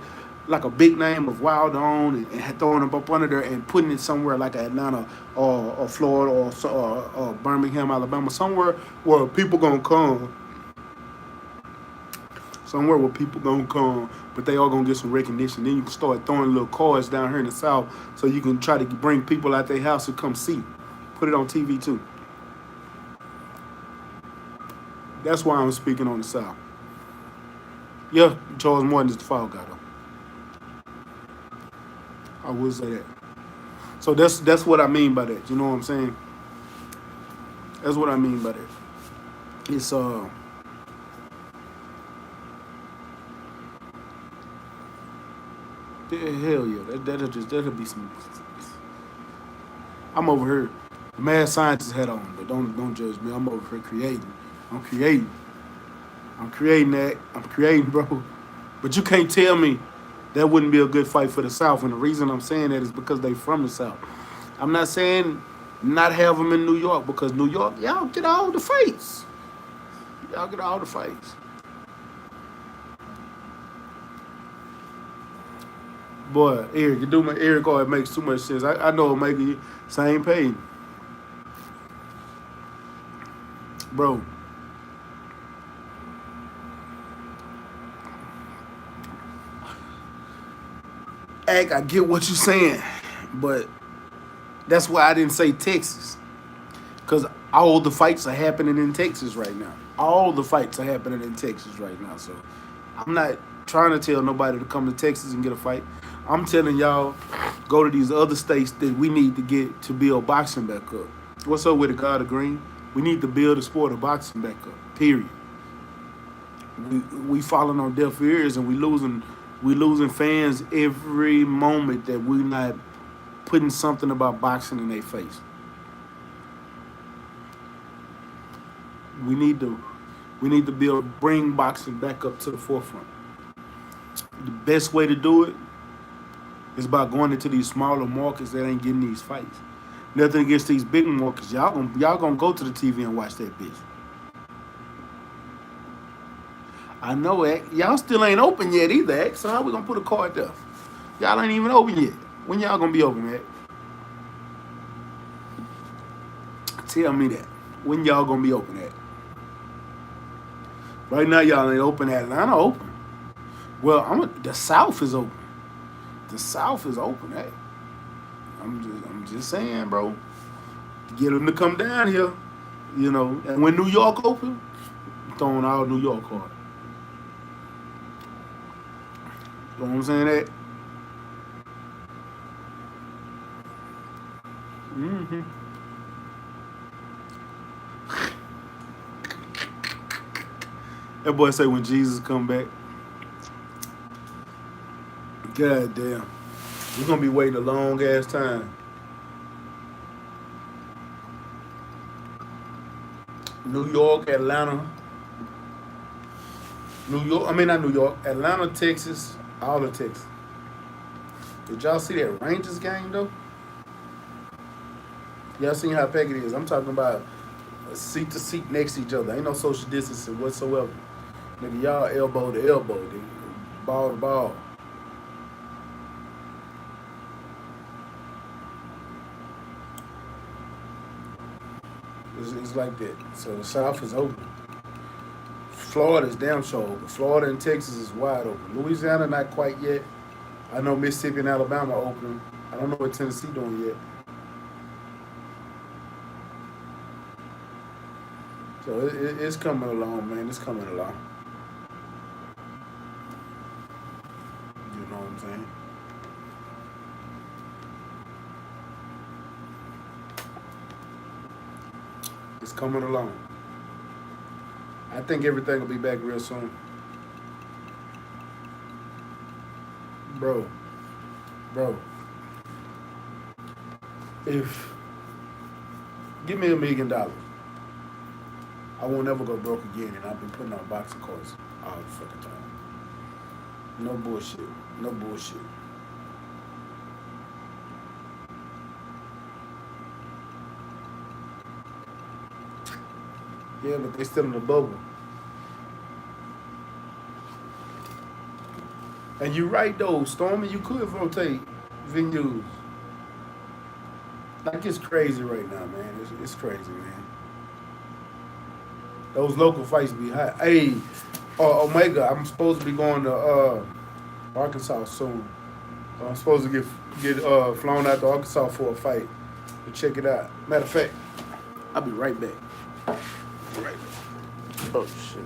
S1: like a big name of Wilder on and throwing them up under there and putting it somewhere like Atlanta or Florida or Birmingham, Alabama, somewhere where people gonna come. Somewhere where people gonna come, but they all gonna get some recognition. Then you can start throwing little cards down here in the South so you can try to bring people out their house to come see. Put it on TV too. That's why I'm speaking on the South. Yeah, Charles Morton is the foul guy though. I will say that. So that's what I mean by that. You know what I'm saying? That's what I mean by that. It's hell yeah. That'll be some. I'm over here. The mad scientist hat on, but don't judge me. I'm over here creating. I'm creating that. I'm creating, bro. But you can't tell me that wouldn't be a good fight for the South. And the reason I'm saying that is because they from the South. I'm not saying not have them in New York because New York, y'all get all the fights. Y'all get all the fights. Boy, Eric, you do my Eric, oh, it makes too much sense. I know it make you same pay. Bro, Ag, I get what you're saying, but that's why I didn't say Texas. Because all the fights are happening in Texas right now. All the fights are happening in Texas right now. So I'm not trying to tell nobody to come to Texas and get a fight. I'm telling y'all, go to these other states that we need to get to build boxing back up. What's up with the God of Green? We need to build the sport of boxing back up. Period. We falling on deaf ears and we losing fans every moment that we not putting something about boxing in their face. We need to bring boxing back up to the forefront. The best way to do it is by going into these smaller markets that ain't getting these fights. Nothing against these big markets. Y'all gonna go to the TV and watch that bitch. I know it. Y'all still ain't open yet either, so how we gonna put a card there? Y'all ain't even open yet. When y'all gonna be open, man? Tell me that. When y'all gonna be open at? Right now, y'all ain't open. Atlanta open. Well, the South is open. The South is open. Hey, I'm just saying, bro. Get them to come down here, you know. And when New York open, I'm throwing all New York hard. You know what I'm saying? That. Mm-hmm. That boy say when Jesus come back. God damn. We're gonna be waiting a long ass time. New York, Atlanta. Not New York, Atlanta, Texas, all of Texas. Did y'all see that Rangers game though? Y'all seen how packed it is? I'm talking about seat to seat next to each other. Ain't no social distancing whatsoever. Nigga, y'all elbow to elbow, nigga. Ball to ball. It's like that. So the South is open. Florida's damn sure open. Florida and Texas is wide open. Louisiana not quite yet. I know Mississippi and Alabama are open. I don't know what Tennessee doing yet. So it's coming along, man. It's coming along. You know what I'm saying? It's coming along. I think everything will be back real soon. Bro. If give me $1 million, I won't ever go broke again, and I've been putting on boxing cards all the fucking time. No bullshit. No bullshit. Yeah, but they still in the bubble. And you're right though, Stormy, you could rotate venues. Like it's crazy right now, man. It's crazy, man. Those local fights be hot. Hey, Omega, I'm supposed to be going to Arkansas soon. I'm supposed to get flown out to Arkansas for a fight. To check it out. Matter of fact, I'll be right back. Right back. Oh shit.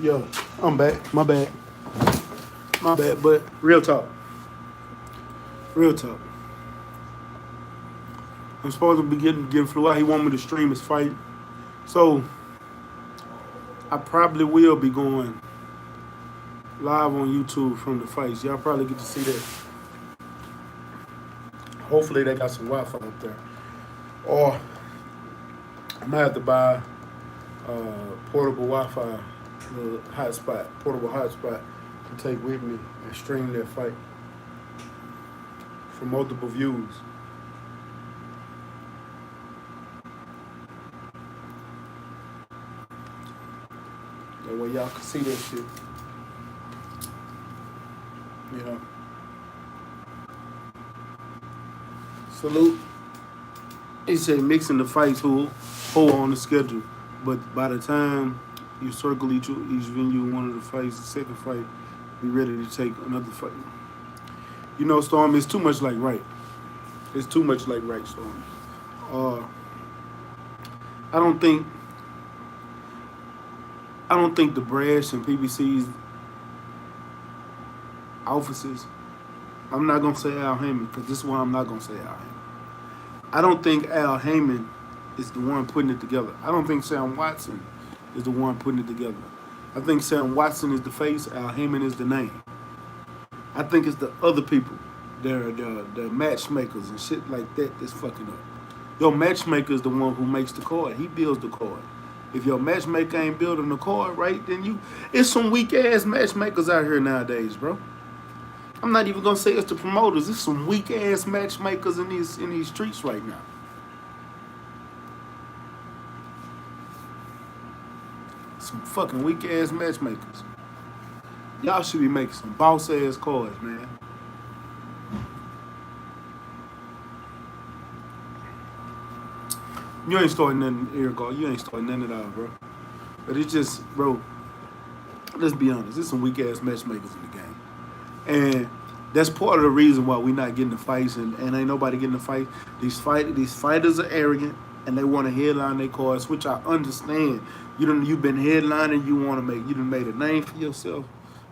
S1: Yo, I'm back. My bad. My bad. But real talk. Real talk. I'm supposed to be getting flew out. He want me to stream his fight. So I probably will be going live on YouTube from the fights. Y'all probably get to see that. Hopefully they got some Wi-Fi up there. Or I might have to buy portable Wi-Fi, portable hotspot to take with me and stream that fight for multiple views. That way y'all can see that shit. You know. Salute. He said mixing the fights who on the schedule. But by the time you circle each venue, one of the fights, the second fight, be ready to take another fight. You know, Storm, it's too much like right. It's too much like right, Storm. I don't think the Brash and PBC's offices, I'm not going to say Al Heyman, because this is why I'm not going to say Al Heyman. I don't think Al Heyman is the one putting it together. I don't think Sam Watson is the one putting it together. I think Sam Watson is the face, Al Heyman is the name. I think it's the other people. They're matchmakers and shit like that that's fucking up. Your matchmaker is the one who makes the card. He builds the card. If your matchmaker ain't building the card right, then it's some weak ass matchmakers out here nowadays, bro. I'm not even gonna say it's the promoters. It's some weak ass matchmakers in these streets right now. Some fucking weak ass matchmakers. Y'all should be making some boss ass cards, man. You ain't starting nothing, Eric. You ain't starting nothing at all, bro. But it's just, bro, let's be honest. There's some weak ass matchmakers in the game. And that's part of the reason why we're not getting the fights and ain't nobody getting the fight. These fighters are arrogant and they want to headline their cards, which I understand. You've been headlining, you done made a name for yourself.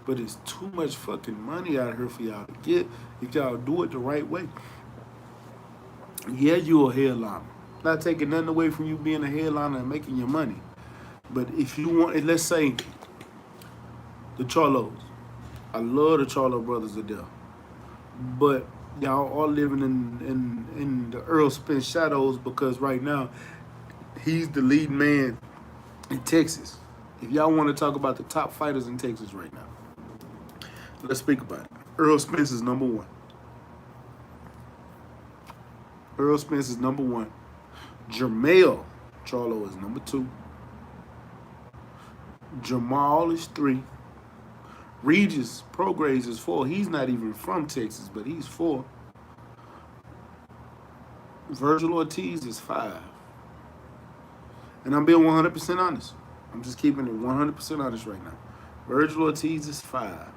S1: But it's too much fucking money out here for y'all to get if y'all do it the right way. Yeah, you a headliner. Not taking nothing away from you being a headliner and making your money. But if you want, let's say the Charlos. I love the Charlo brothers to death. But y'all all living in the Earl Spence shadows because right now he's the lead man in Texas. If y'all want to talk about the top fighters in Texas right now, let's speak about it. Earl Spence is number one. Earl Spence is number one. Jermell Charlo is number two. Jamal is three. Regis Prograis is four. He's not even from Texas, but he's four. Virgil Ortiz is five. And I'm being 100% honest. I'm just keeping it 100% honest right now. Virgil Ortiz is five.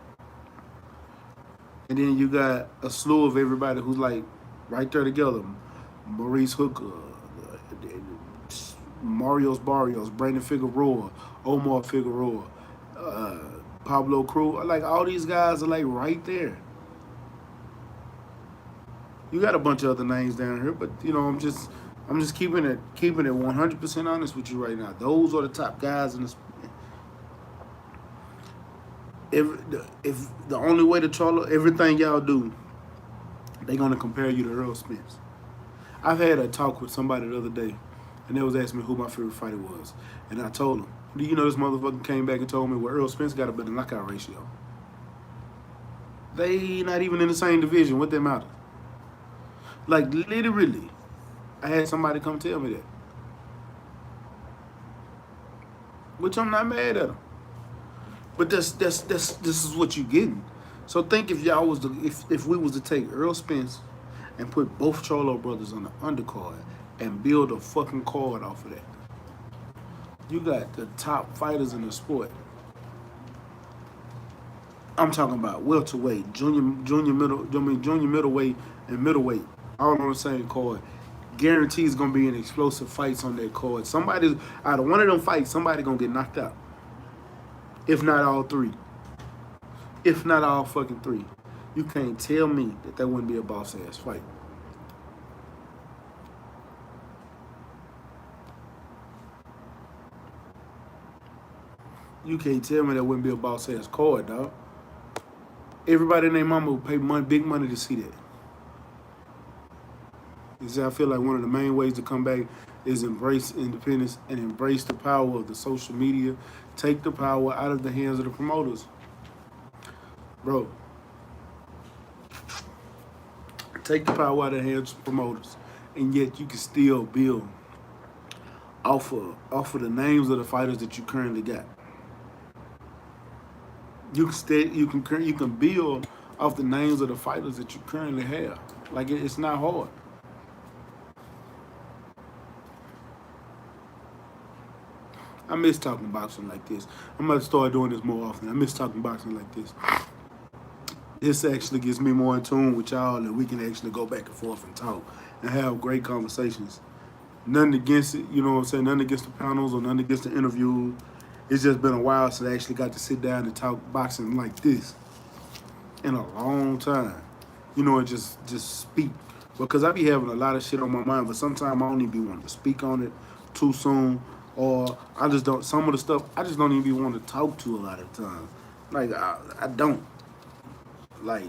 S1: And then you got a slew of everybody who's like right there together. Maurice Hooker, Marios Barrios, Brandon Figueroa, Omar Figueroa, Pablo Cruz. Like all these guys are like right there. You got a bunch of other names down here, but you know I'm just keeping it 100% honest with you right now. Those are the top guys in this. If the only way to Charlo, everything y'all do, they gonna compare you to Earl Spence. I've had a talk with somebody the other day, and they was asking me who my favorite fighter was, and I told them, do you know this motherfucker came back and told me, well, Earl Spence got a better knockout ratio. They not even in the same division. What that matter? Like literally, I had somebody come tell me that, which I'm not mad at them. But this is what you getting. So think if y'all was if we was to take Earl Spence and put both Charlo brothers on the undercard and build a fucking card off of that. You got the top fighters in the sport. I'm talking about welterweight, junior middleweight, and middleweight, all on the same card. Guarantees gonna be in explosive fights on that card. Somebody out of one of them fights, somebody gonna get knocked out. if not all three. If not all fucking three. You can't tell me that wouldn't be a boss-ass fight. You can't tell me that wouldn't be a boss-ass card, dog. Everybody and their mama would pay big money to see that. I feel like one of the main ways to come back is embrace independence and embrace the power of the social media. Take the power out of the hands of the promoters. Bro, take the power out of the hands of promoters, and yet you can still build off of the names of the fighters that you currently got. You can build off the names of the fighters that you currently have. Like, it's not hard. I miss talking boxing like this. I'm going to start doing this more often. I miss talking boxing like this. This actually gets me more in tune with y'all, and we can actually go back and forth and talk and have great conversations. Nothing against it, you know what I'm saying? Nothing against the panels or nothing against the interviews. It's just been a while since I actually got to sit down and talk boxing like this in a long time. You know, and just speak. Because I be having a lot of shit on my mind, but sometimes I don't even be wanting to speak on it too soon. Or I just don't, some of the stuff, I just don't even be wanting to talk to a lot of times. Like, I don't. Like,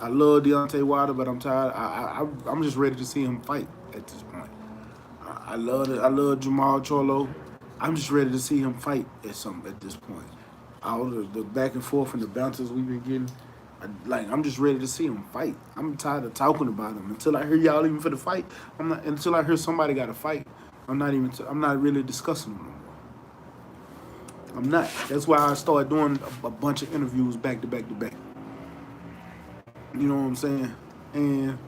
S1: I love Deontay Wilder, but I'm tired. I'm just ready to see him fight at this point. I love Jamal Charlo. I'm just ready to see him fight at this point. All the back and forth and the bounces we've been getting, I'm just ready to see him fight. I'm tired of talking about him. Until I hear y'all even for the fight, until I hear somebody got to fight, I'm not really discussing them no more. I'm not. That's why I started doing a bunch of interviews back to back to back. You know what I'm saying? And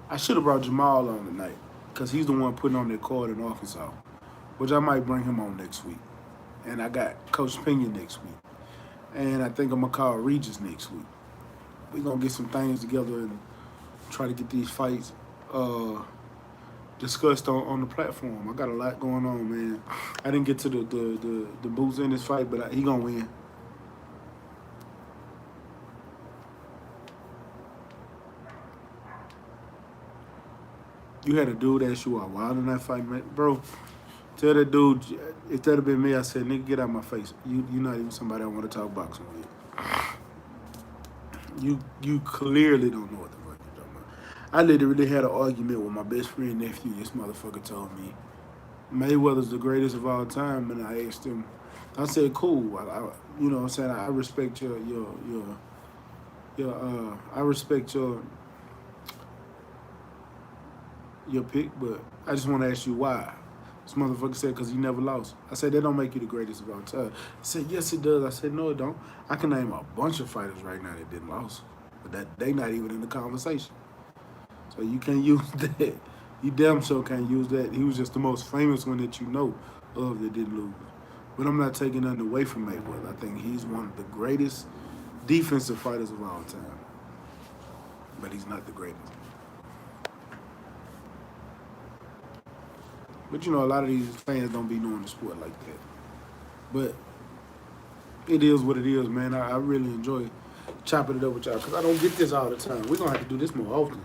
S1: I should have brought Jamal on tonight, because he's the one putting on that card in Arkansas, which I might bring him on next week. And I got Coach Pena next week. And I think I'm going to call Regis next week. We're going to get some things together and try to get these fights discussed on the platform. I got a lot going on, man. I didn't get to the boots in this fight, but he going to win. You had a dude ask you, "Why in that fight, man?" Bro, tell that dude, if that had been me, I said, "Nigga, get out of my face. You're not even somebody I want to talk boxing with. You clearly don't know what the fuck you're talking about." I literally had an argument with my best friend nephew. This motherfucker told me Mayweather's the greatest of all time, and I asked him, I said, "Cool. You know what I'm saying? I respect I respect your pick, but I just want to ask you why." This motherfucker said, "Because he never lost." I said, "That don't make you the greatest of all time." He said, "Yes, it does." I said, "No, it don't. I can name a bunch of fighters right now that didn't lose, but they not even in the conversation. So you can't use that. You damn sure can't use that. He was just the most famous one that you know of that didn't lose." But I'm not taking nothing away from Mayweather. I think he's one of the greatest defensive fighters of all time, but he's not the greatest. But, you know, a lot of these fans don't be knowing the sport like that. But it is what it is, man. I really enjoy chopping it up with y'all, because I don't get this all the time. We're going to have to do this more often.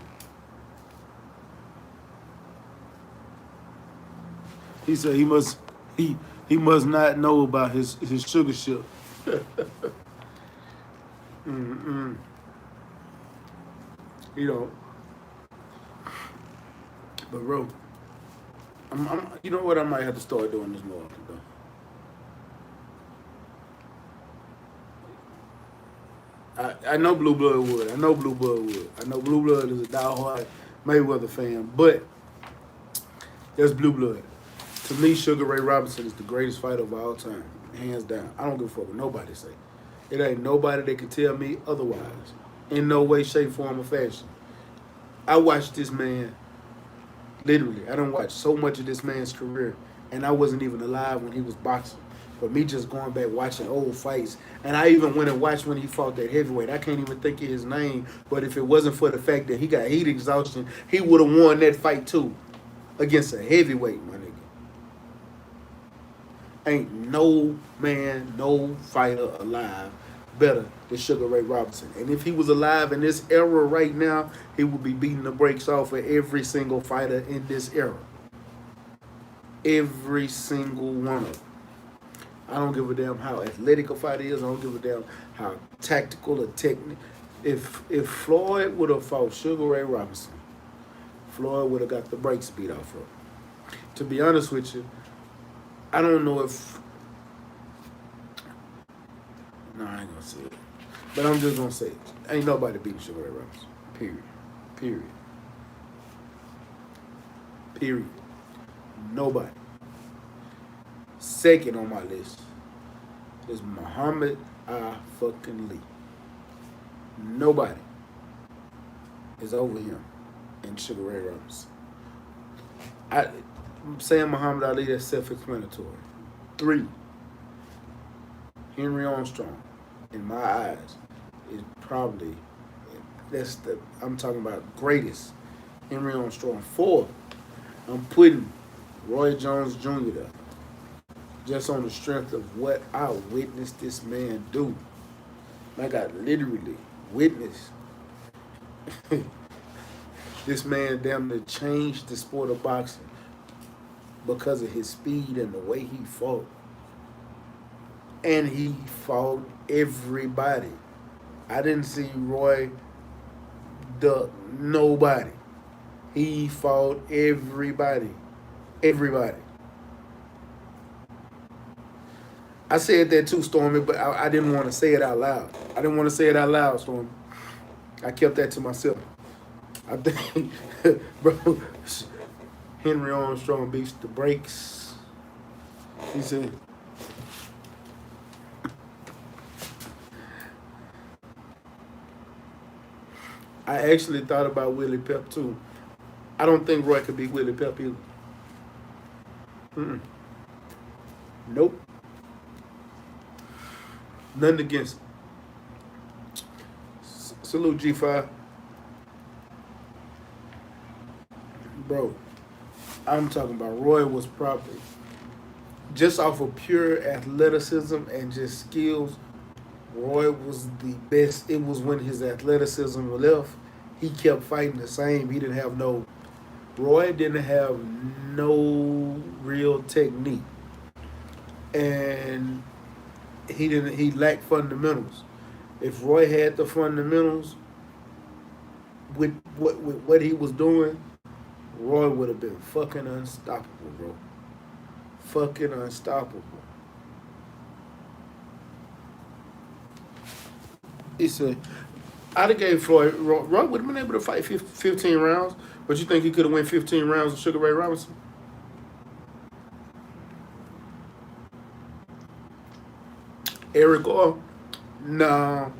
S1: He said he must not know about his sugar ship. You know. But, bro, you know what? I might have to start doing this more often, though. I know Blue Blood would. I know Blue Blood is a diehard Mayweather fan, but that's Blue Blood. To me, Sugar Ray Robinson is the greatest fighter of all time, hands down. I don't give a fuck what nobody say. It ain't nobody that can tell me otherwise, in no way, shape, form, or fashion. I watched this man. Literally, I done watched so much of this man's career, and I wasn't even alive when he was boxing. But me just going back watching old fights, and I even went and watched when he fought that heavyweight. I can't even think of his name, but if it wasn't for the fact that he got heat exhaustion, he would have won that fight too, against a heavyweight, my nigga. Ain't no man, no fighter alive better than Sugar Ray Robinson. And if he was alive in this era right now, he would be beating the brakes off of every single fighter in this era. Every single one of them. I don't give a damn how athletic a fighter is. I don't give a damn how tactical or technical. If Floyd would have fought Sugar Ray Robinson, Floyd would have got the brakes beat off of him. To be honest with you, I don't know if. No, I ain't gonna say it. But I'm just gonna say it. Ain't nobody beating Sugar Ray Robinson. Period. Period. Period. Nobody. Second on my list is Muhammad Ali. Nobody is over him and Sugar Ray Robinson. I'm saying Muhammad Ali, that's self-explanatory. 3, Henry Armstrong, in my eyes, is probably, I'm talking about greatest, Henry Armstrong. 4, I'm putting Roy Jones Jr. there, just on the strength of what I witnessed this man do. Like I literally witnessed this man damn near changed the sport of boxing because of his speed and the way he fought. And he fought everybody. I didn't see Roy duck nobody. He fought everybody. Everybody. I said that too, Stormy, but I didn't want to say it out loud. I didn't want to say it out loud, Stormy. I kept that to myself. I think, bro, Henry Armstrong beats the brakes. He said, I actually thought about Willie Pep too. I don't think Roy could beat Willie Pep either. Nope. Nothing against him. Salute G5. Bro, I'm talking about Roy was probably, just off of pure athleticism and just skills, Roy was the best. It was when his athleticism left, he kept fighting the same. Roy didn't have no real technique. And he lacked fundamentals. If Roy had the fundamentals with what he was doing, Roy would have been fucking unstoppable, bro. Fucking unstoppable. He said, I'd have gave Floyd, Roy would have been able to fight 15 rounds, but you think he could have won 15 rounds with Sugar Ray Robinson? Eric Orr? No.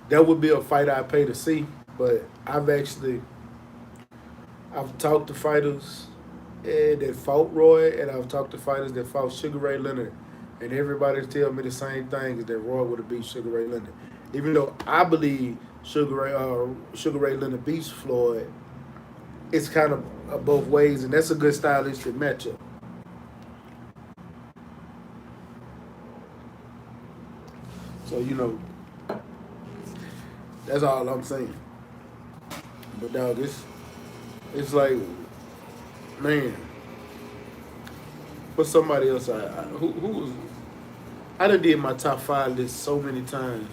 S1: That would be a fight I'd pay to see, but I've talked to fighters that fought Roy, and I've talked to fighters that fought Sugar Ray Leonard, and everybody tell me the same thing, is that Roy would have beat Sugar Ray Leonard. Even though I believe Sugar Ray Leonard beats Floyd, it's kind of both ways, and that's a good stylistic matchup. So, that's all I'm saying. But, dog, it's like, man, what's somebody else who was, I done did my top 5 list so many times.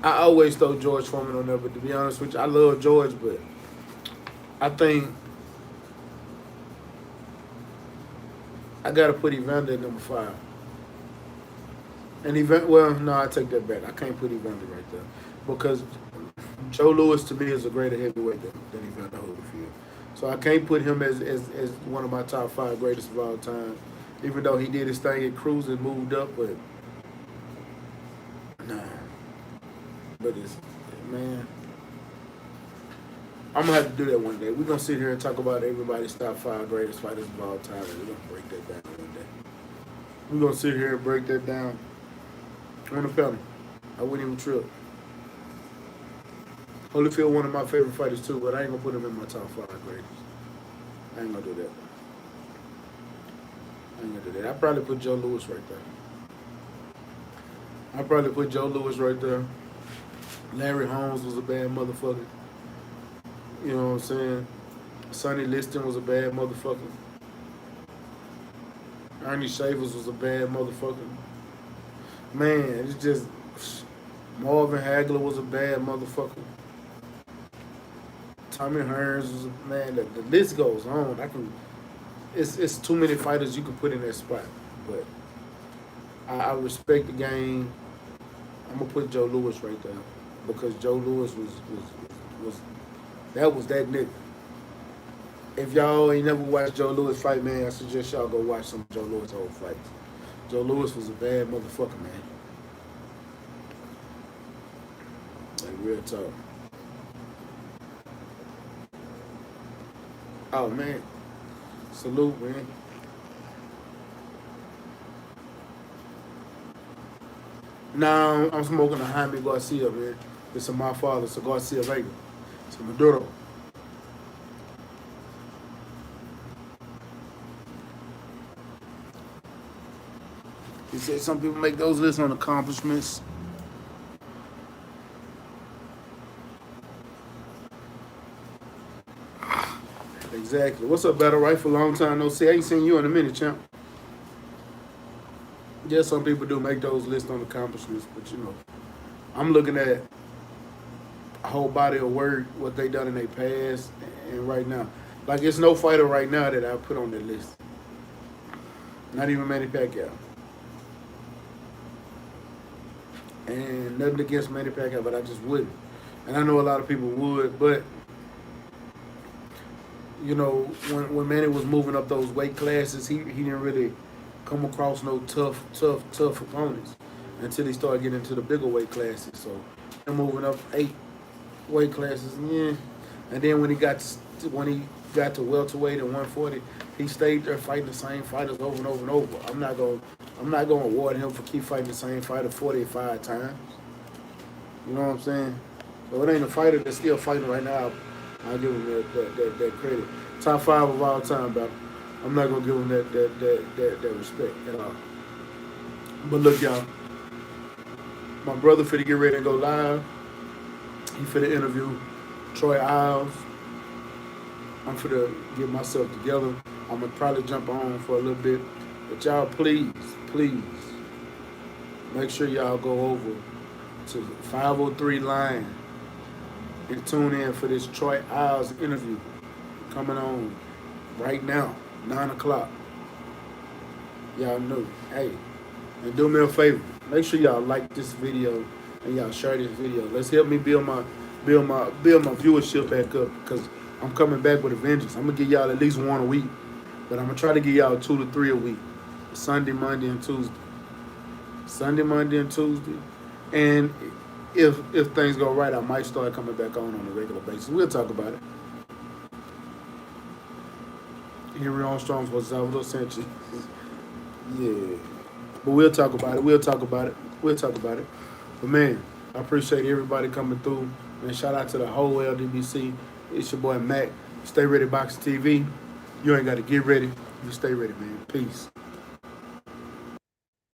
S1: I always throw George Foreman on there, but to be honest with you, I love George, but I think I got to put Evander at number 5. And I take that back. I can't put Evander right there because Joe Louis to me is a greater heavyweight than Evander Holyfield. So I can't put him as one of my top 5 greatest of all time, even though he did his thing at Cruise and moved up. But nah. But man, I'm gonna have to do that one day. We're gonna sit here and talk about everybody's top 5 greatest fighters of all time, and we're gonna break that down one day. We're gonna sit here and break that down on the panel. I wouldn't even trip. Holyfield one of my favorite fighters too, but I ain't gonna put him in my top 5 greatest. I ain't gonna do that. I ain't gonna do that. I probably put Joe Louis right there. I probably put Joe Louis right there. Larry Holmes was a bad motherfucker. You know what I'm saying? Sonny Liston was a bad motherfucker. Ernie Shavers was a bad motherfucker. Man, it's just Marvin Hagler was a bad motherfucker. Tommy Hearns was a man. The list goes on. It's too many fighters you can put in that spot. But I respect the game. I'm gonna put Joe Louis right there because Joe Louis was that nigga. If y'all ain't never watched Joe Louis fight, man, I suggest y'all go watch some of Joe Louis old fights. Joe Louis was a bad motherfucker, man. Like real talk. Oh man, salute, man. Now I'm smoking a Jaime Garcia, man. It's a my father, it's a Garcia Vega. It's a Maduro. He said some people make those lists on accomplishments. Exactly. What's up, Battle Rifle? Long time no see. I ain't seen you in a minute, champ. Yeah, some people do make those lists on accomplishments, but you know, I'm looking at a whole body of work, what they done in their past, and right now. Like, it's no fighter right now that I put on that list. Not even Manny Pacquiao. And nothing against Manny Pacquiao, but I just wouldn't. And I know a lot of people would, but you know, when Manny was moving up those weight classes, he didn't really come across no tough opponents until he started getting into the bigger weight classes. So him moving up 8 weight classes, yeah. And then when he got to welterweight and 140, he stayed there fighting the same fighters over and over and over. I'm not gonna award him for keep fighting the same fighter 45 times. You know what I'm saying? So it ain't a fighter that's still fighting right now. I'll give him that credit. Top 5 of all time, but I'm not gonna give him that respect at all. But look, y'all, my brother finna get ready to go live. He finna interview Troy Isles. I'm finna get myself together. I'm gonna probably jump on for a little bit. But y'all, please, make sure y'all go over to 503 Line and tune in for this Troy Isles interview coming on right now, 9 o'clock. Y'all know. Hey, and do me a favor. Make sure y'all like this video and y'all share this video. Let's help me build my viewership back up, because I'm coming back with a vengeance. I'm gonna give y'all at least 1 a week, but I'm gonna try to give y'all 2 to 3 a week. Sunday, Monday, and Tuesday. Sunday, Monday, and Tuesday. And if things go right, I might start coming back on a regular basis. We'll talk about it. Henry Armstrong for Salvador Sanchez. Yeah. But we'll talk about it. But man, I appreciate everybody coming through. And shout out to the whole LDBC. It's your boy Mac. Stay Ready Boxing TV. You ain't got to get ready. You stay ready, man. Peace.